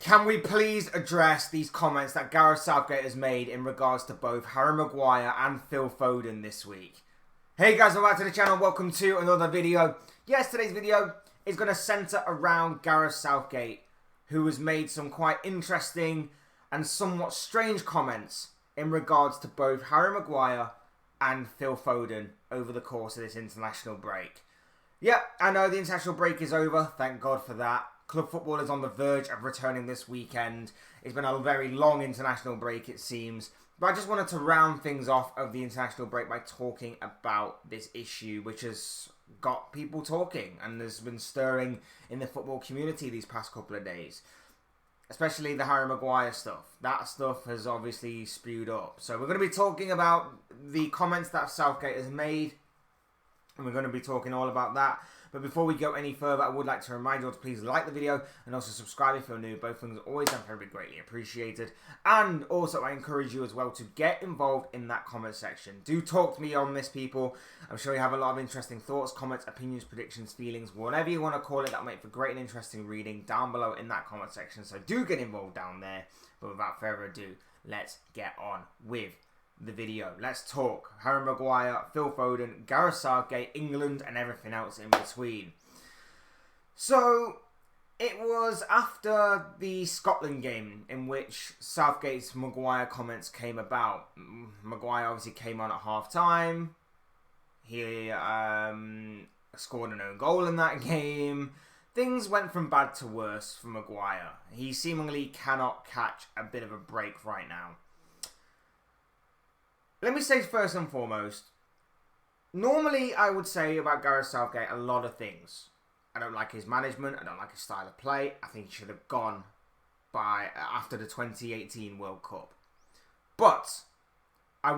Can we please address these comments that Gareth Southgate has made in regards to both Harry Maguire and Phil Foden this week? Hey guys, welcome back to the channel. Welcome to another video. Yes, today's video is going to centre around Gareth Southgate, who has made some quite interesting and somewhat strange comments in regards to both Harry Maguire and Phil Foden over the course of this international break. Yep, I know the international break is over. Thank God for that. Club football is on the verge of returning this weekend. It's been a very long international break, it seems. But I just wanted to round things off of the international break by talking about this issue, which has got people talking and has been stirring in the football community these past couple of days. Especially the Harry Maguire stuff. That stuff has obviously spewed up. So we're going to be talking about the comments that Southgate has made. And we're going to be talking all about that. But before we go any further, I would like to remind you all to please like the video and also subscribe if you're new. Both things are always and very greatly appreciated. And also I encourage you as well to get involved in that comment section. Do talk to me on this, people. I'm sure you have a lot of interesting thoughts, comments, opinions, predictions, feelings, whatever you want to call it. That'll make for great and interesting reading down below in that comment section. So do get involved down there. But without further ado, let's get on with the video. Let's talk Harry Maguire, Phil Foden, Gareth Southgate, England, and everything else in between. So it was after the Scotland game in which Southgate's Maguire comments came about. Maguire obviously came on at half time. He scored an own goal in that game. Things went from bad to worse for Maguire. He seemingly cannot catch a bit of a break right now. Let me say first and foremost, normally I would say about Gareth Southgate a lot of things. I don't like his management, I don't like his style of play. I think he should have gone after the 2018 World Cup. But I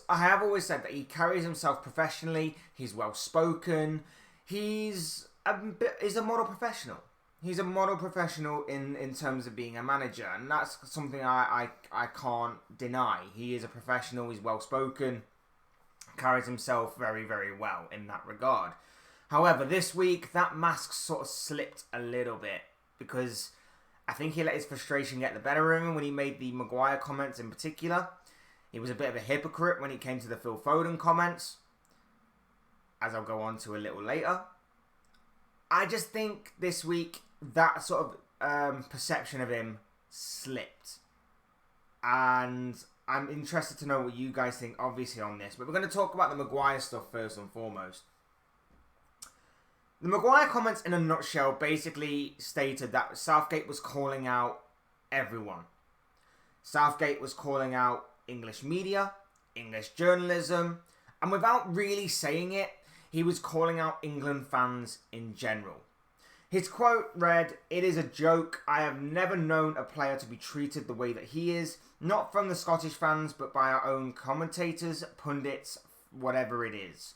have always said that he carries himself professionally, he's well spoken, he's a model professional. He's a model professional in terms of being a manager, and that's something I can't deny. He is a professional, he's well-spoken, carries himself very, very well in that regard. However, this week, that mask sort of slipped a little bit, because I think he let his frustration get the better of him when he made the Maguire comments in particular. He was a bit of a hypocrite when it came to the Phil Foden comments, as I'll go on to a little later. I just think this week that sort of perception of him slipped. And I'm interested to know what you guys think, obviously, on this. But we're going to talk about the Maguire stuff first and foremost. The Maguire comments, in a nutshell, basically stated that Southgate was calling out everyone. Southgate was calling out English media, English journalism, and without really saying it, he was calling out England fans in general. His quote read, "It is a joke. I have never known a player to be treated the way that he is, not from the Scottish fans, but by our own commentators, pundits, whatever it is."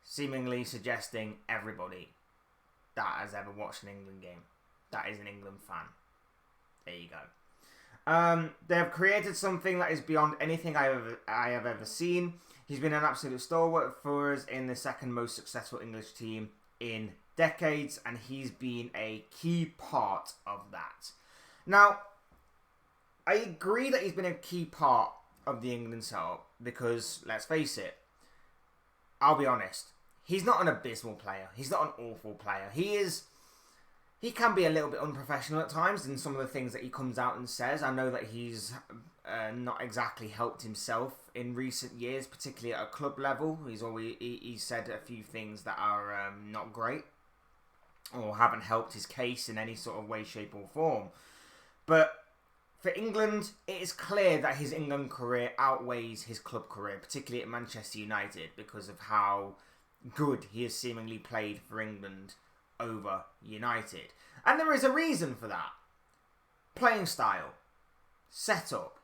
Seemingly suggesting everybody that has ever watched an England game, that is an England fan. There you go. They have created something that is beyond anything I have ever seen. He's been an absolute stalwart for us in the second most successful English team in decades, and he's been a key part of that. Now, I agree that he's been a key part of the England setup because, let's face it, I'll be honest, he's not an abysmal player. He's not an awful player. He can be a little bit unprofessional at times in some of the things that he comes out and says. I know that he's not exactly helped himself in recent years, particularly at a club level. He's said a few things that are not great or haven't helped his case in any sort of way, shape or form. But for England, it is clear that his England career outweighs his club career, particularly at Manchester United, because of how good he has seemingly played for England over United. And there is a reason for that. Playing style, setup,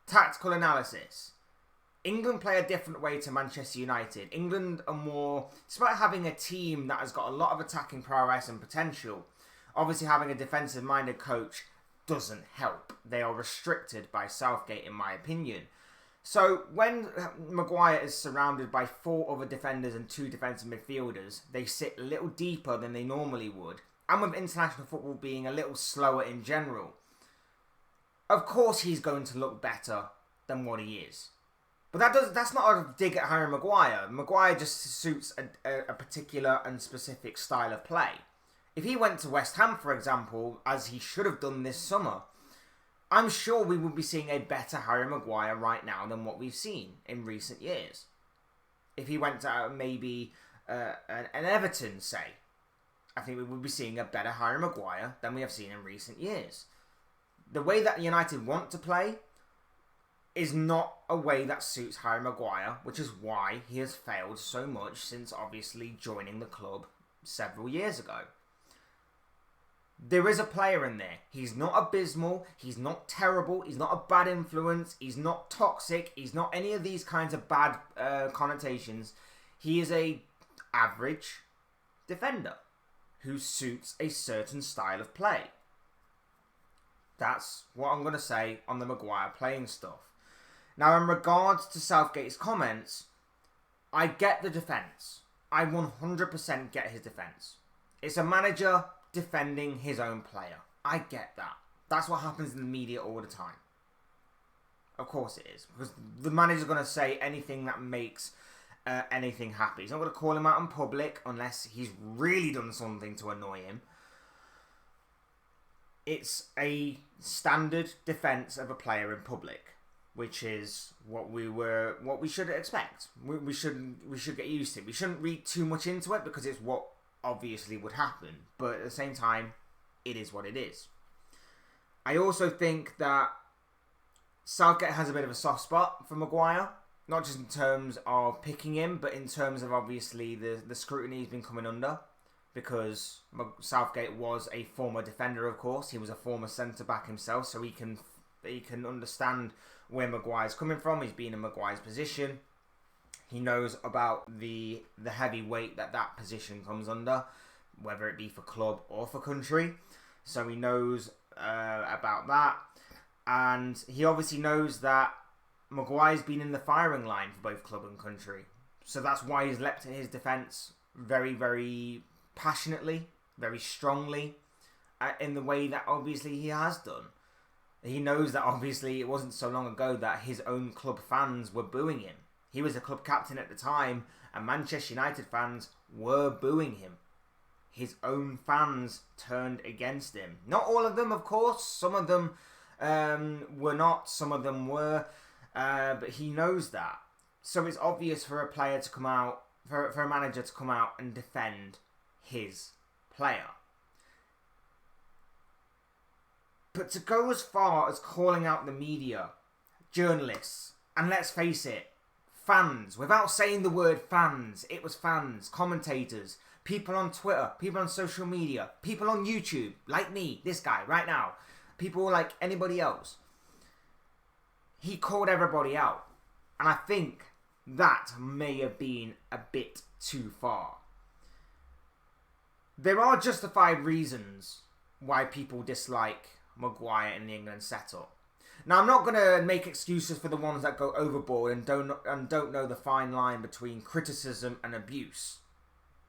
tactical analysis. England play a different way to Manchester United. England are more, despite having a team that has got a lot of attacking prowess and potential, obviously having a defensive-minded coach doesn't help. They are restricted by Southgate, in my opinion. So when Maguire is surrounded by 4 other defenders and 2 defensive midfielders, they sit a little deeper than they normally would, and with international football being a little slower in general, of course he's going to look better than what he is. But that's not a dig at Harry Maguire. Maguire just suits a particular and specific style of play. If he went to West Ham, for example, as he should have done this summer, I'm sure we would be seeing a better Harry Maguire right now than what we've seen in recent years. If he went to maybe an Everton, say, I think we would be seeing a better Harry Maguire than we have seen in recent years. The way that United want to play is not a way that suits Harry Maguire, which is why he has failed so much since obviously joining the club several years ago. There is a player in there. He's not abysmal, he's not terrible, he's not a bad influence, he's not toxic, he's not any of these kinds of bad connotations. He is a average defender who suits a certain style of play. That's what I'm going to say on the Maguire playing stuff. Now, in regards to Southgate's comments, I get the defence. I 100% get his defence. It's a manager defending his own player. I get that. That's what happens in the media all the time. Of course it is. Because the manager's going to say anything that makes anything happy. He's not going to call him out in public unless he's really done something to annoy him. It's a standard defence of a player in public, which is what we should expect. We should get used to it. We shouldn't read too much into it because it's what obviously would happen. But at the same time, it is what it is. I also think that Southgate has a bit of a soft spot for Maguire, not just in terms of picking him, but in terms of obviously the scrutiny he's been coming under. Because Southgate was a former defender, of course. He was a former centre-back himself, so he can understand where Maguire's coming from. He's been in Maguire's position. He knows about the heavy weight that position comes under, whether it be for club or for country. So he knows about that. And he obviously knows that Maguire's been in the firing line for both club and country. So that's why he's leapt to his defence very, very passionately, very strongly, in the way that obviously he has done. He knows that obviously it wasn't so long ago that his own club fans were booing him. He was a club captain at the time, and Manchester United fans were booing him. His own fans turned against him. Not all of them, of course. Some of them were not. Some of them were. But he knows that. So it's obvious for a player to come out, for a manager to come out and defend his player. But to go as far as calling out the media, journalists, and let's face it, fans, without saying the word fans, it was fans, commentators, people on Twitter, people on social media, people on YouTube, like me, this guy, right now, people like anybody else. He called everybody out. And I think that may have been a bit too far. There are justified reasons why people dislike Maguire in the England setup. Now, I'm not going to make excuses for the ones that go overboard and don't know the fine line between criticism and abuse.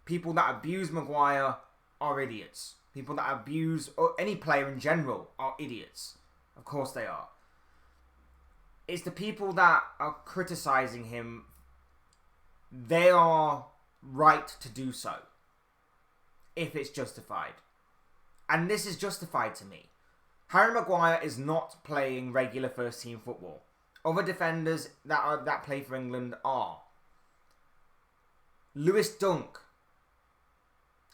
People that abuse Maguire are idiots. People that abuse any player in general are idiots. Of course they are. It's the people that are criticising him. They are right to do so, if it's justified. And this is justified to me. Harry Maguire is not playing regular first team football. Other defenders that play for England are. Lewis Dunk,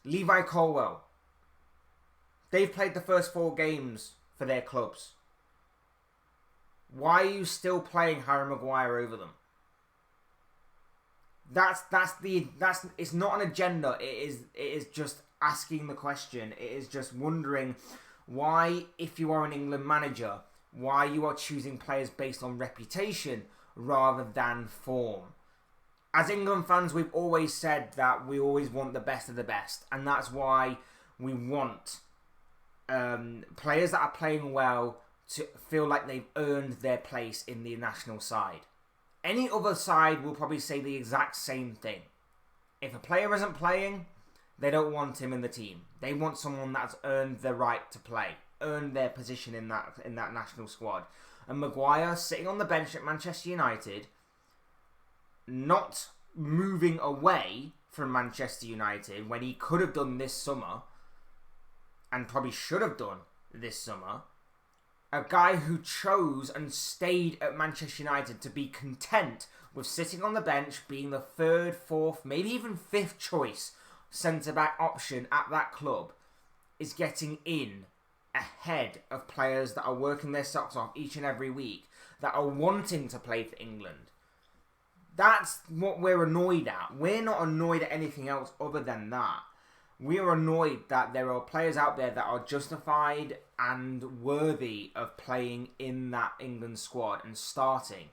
Levi Colwill. They've played the first 4 games for their clubs. Why are you still playing Harry Maguire over them? It's not an agenda. It is just asking the question. It is just wondering why, if you are an England manager, why you are choosing players based on reputation rather than form. As England fans, we've always said that we always want the best of the best, and that's why we want players that are playing well to feel like they've earned their place in the national side. Any other side will probably say the exact same thing. If a player isn't playing, They don't want him in the team. They want someone that's earned the right to play, earned their position in that national squad. And Maguire sitting on the bench at Manchester United, not moving away from Manchester United when he could have done this summer, and probably should have done this summer. A guy who chose and stayed at Manchester United to be content with sitting on the bench, being the third, fourth, maybe even fifth choice centre-back option at that club, is getting in ahead of players that are working their socks off each and every week, that are wanting to play for England. That's what we're annoyed at. We're not annoyed at anything else other than that. We are annoyed that there are players out there that are justified and worthy of playing in that England squad and starting.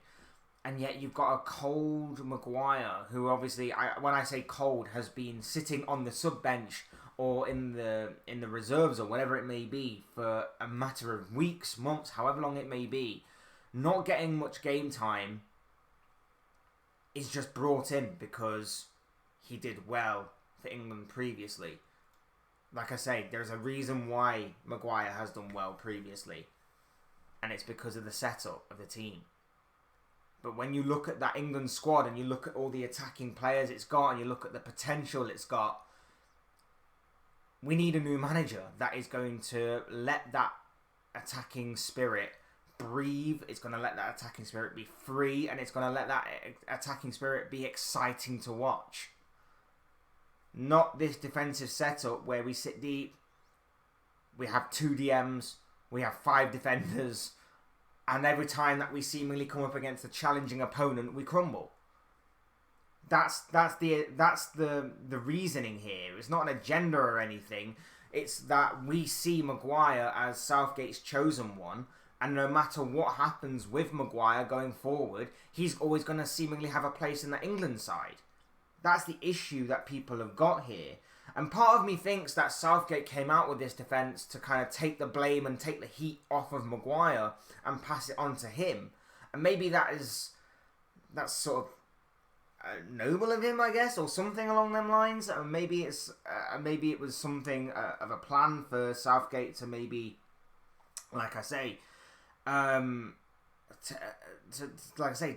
And yet you've got a cold Maguire, who obviously, when I say cold, has been sitting on the sub-bench or in the reserves or whatever it may be for a matter of weeks, months, however long it may be. Not getting much game time is just brought in because he did well for England previously. Like I say, there's a reason why Maguire has done well previously, and it's because of the setup of the team. But when you look at that England squad and you look at all the attacking players it's got and you look at the potential it's got, we need a new manager that is going to let that attacking spirit breathe. It's going to let that attacking spirit be free, and it's going to let that attacking spirit be exciting to watch. Not this defensive setup where we sit deep, we have 2 DMs, we have 5 defenders, and every time that we seemingly come up against a challenging opponent, we crumble. That's the reasoning here. It's not an agenda or anything. It's that we see Maguire as Southgate's chosen one, and no matter what happens with Maguire going forward, he's always going to seemingly have a place in the England side. That's the issue that people have got here. And part of me thinks that Southgate came out with this defence to kind of take the blame and take the heat off of Maguire and pass it on to him. And maybe that's sort of noble of him, I guess, or something along them lines. Maybe it was something of a plan for Southgate to maybe, like I say,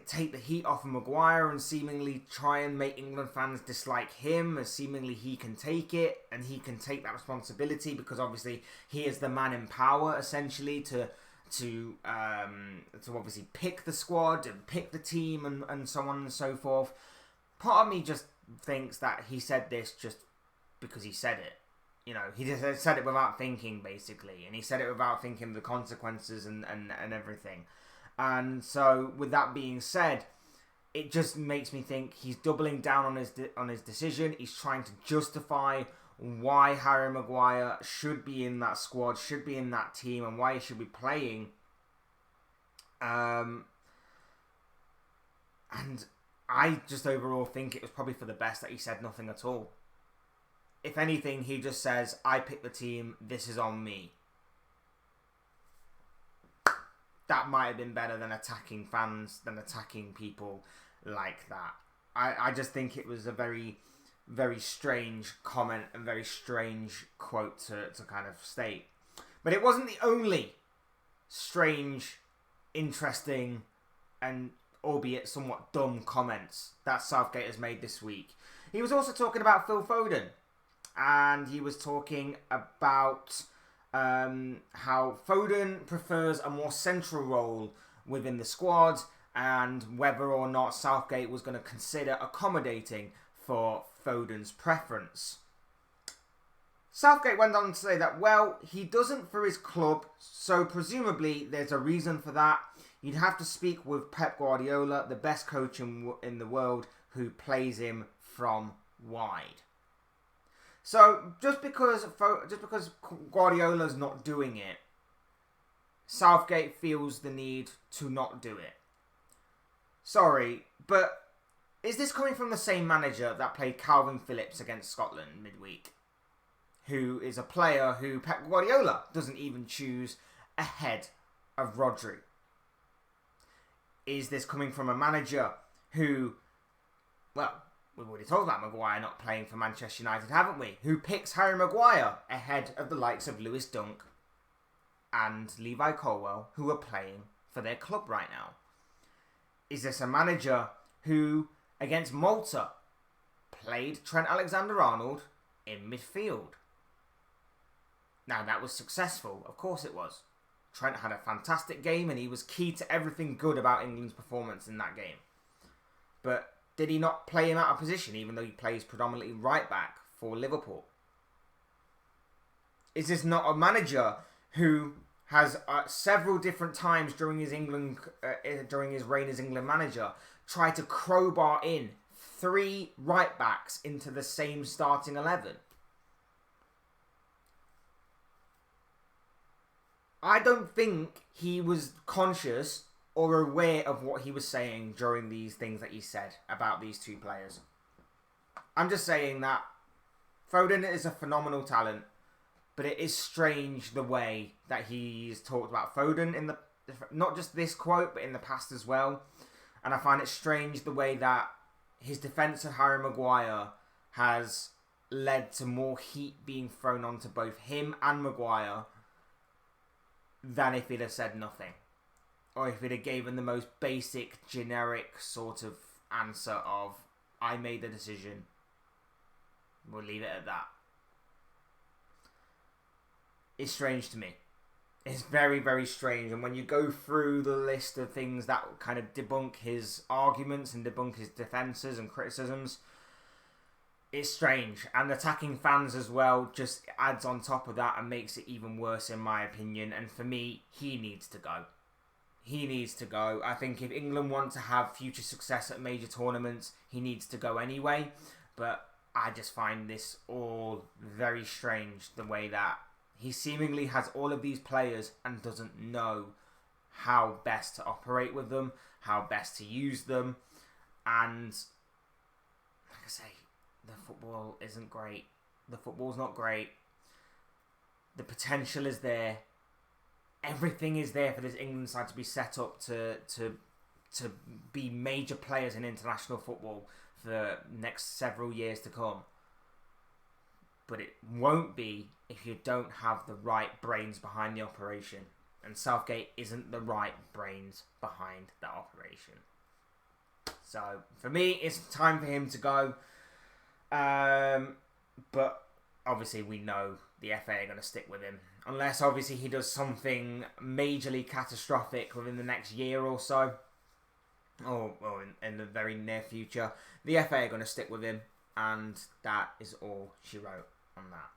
take the heat off of Maguire and seemingly try and make England fans dislike him, as seemingly he can take it and he can take that responsibility because obviously he is the man in power essentially to obviously pick the squad and pick the team and so on and so forth. Part of me just thinks that he said this just because he said it. You know, he just said it without thinking, basically, and he said it without thinking of the consequences and everything. And so, with that being said, it just makes me think he's doubling down on his decision. He's trying to justify why Harry Maguire should be in that squad, should be in that team, and why he should be playing. And I just overall think it was probably for the best that he said nothing at all. If anything, he just says, I picked the team, this is on me. That might have been better than attacking fans, than attacking people like that. I just think it was a very, very strange comment and very strange quote to kind of state. But it wasn't the only strange, interesting, and albeit somewhat dumb comments that Southgate has made this week. He was also talking about Phil Foden. And he was talking about how Foden prefers a more central role within the squad and whether or not Southgate was going to consider accommodating for Foden's preference. Southgate went on to say that, well, he doesn't for his club, so presumably there's a reason for that. You'd have to speak with Pep Guardiola, the best coach in the world, who plays him from wide. So, just because Guardiola's not doing it, Southgate feels the need to not do it. Sorry, but is this coming from the same manager that played Calvin Phillips against Scotland midweek? Who is a player who Pep Guardiola doesn't even choose ahead of Rodri? Is this coming from a manager who, well, we've already talked about Maguire not playing for Manchester United, haven't we? Who picks Harry Maguire ahead of the likes of Lewis Dunk and Levi Colwill, who are playing for their club right now? Is this a manager who, against Malta, played Trent Alexander-Arnold in midfield? Now, that was successful. Of course it was. Trent had a fantastic game and he was key to everything good about England's performance in that game. But did he not play him out of position, even though he plays predominantly right back for Liverpool? Is this not a manager who has several different times during his reign as England manager tried to crowbar in 3 right backs into the same starting 11? I don't think he was conscious or aware of what he was saying during these things that he said about these 2 players. I'm just saying that Foden is a phenomenal talent, but it is strange the way that he's talked about Foden in not just this quote, but in the past as well. And I find it strange the way that his defence of Harry Maguire has led to more heat being thrown onto both him and Maguire than if he'd have said nothing. Or if he'd have given the most basic, generic sort of answer of, I made the decision, we'll leave it at that. It's strange to me. It's very, very strange. And when you go through the list of things that kind of debunk his arguments and debunk his defences and criticisms, it's strange. And attacking fans as well just adds on top of that and makes it even worse in my opinion. And for me, he needs to go. He needs to go. I think if England want to have future success at major tournaments, he needs to go anyway. But I just find this all very strange, the way that he seemingly has all of these players and doesn't know how best to operate with them, how best to use them. And like I say, the football isn't great. The football's not great. The potential is there. Everything is there for this England side to be set up to be major players in international football for the next several years to come. But it won't be if you don't have the right brains behind the operation. And Southgate isn't the right brains behind that operation. So, for me, it's time for him to go. But, obviously, we know the FA are going to stick with him. Unless, obviously, he does something majorly catastrophic within the next year or so. Or in the very near future. The FA are going to stick with him. And that is all she wrote on that.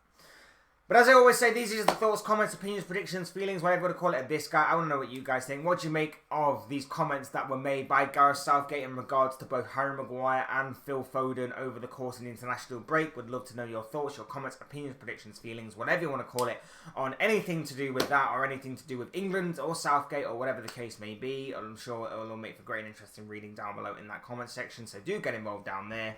But as I always say, these are just the thoughts, comments, opinions, predictions, feelings, whatever you want to call it, of this guy. I want to know what you guys think. What do you make of these comments that were made by Gareth Southgate in regards to both Harry Maguire and Phil Foden over the course of the international break? Would love to know your thoughts, your comments, opinions, predictions, feelings, whatever you want to call it, on anything to do with that or anything to do with England or Southgate or whatever the case may be. I'm sure it will all make for great and interesting reading down below in that comment section, so do get involved down there.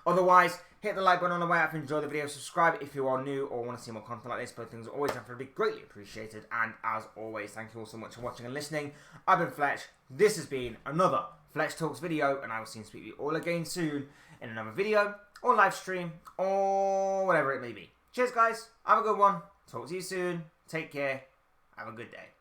Otherwise, hit the like button on the way up if you enjoyed the video. Subscribe if you are new or want to see more content like this. Both things are always have to be greatly appreciated. And as always, thank you all so much for watching and listening. I've been Fletch. This has been another Fletch Talks video. And I will see and speak to you all again soon in another video or live stream or whatever it may be. Cheers, guys. Have a good one. Talk to you soon. Take care. Have a good day.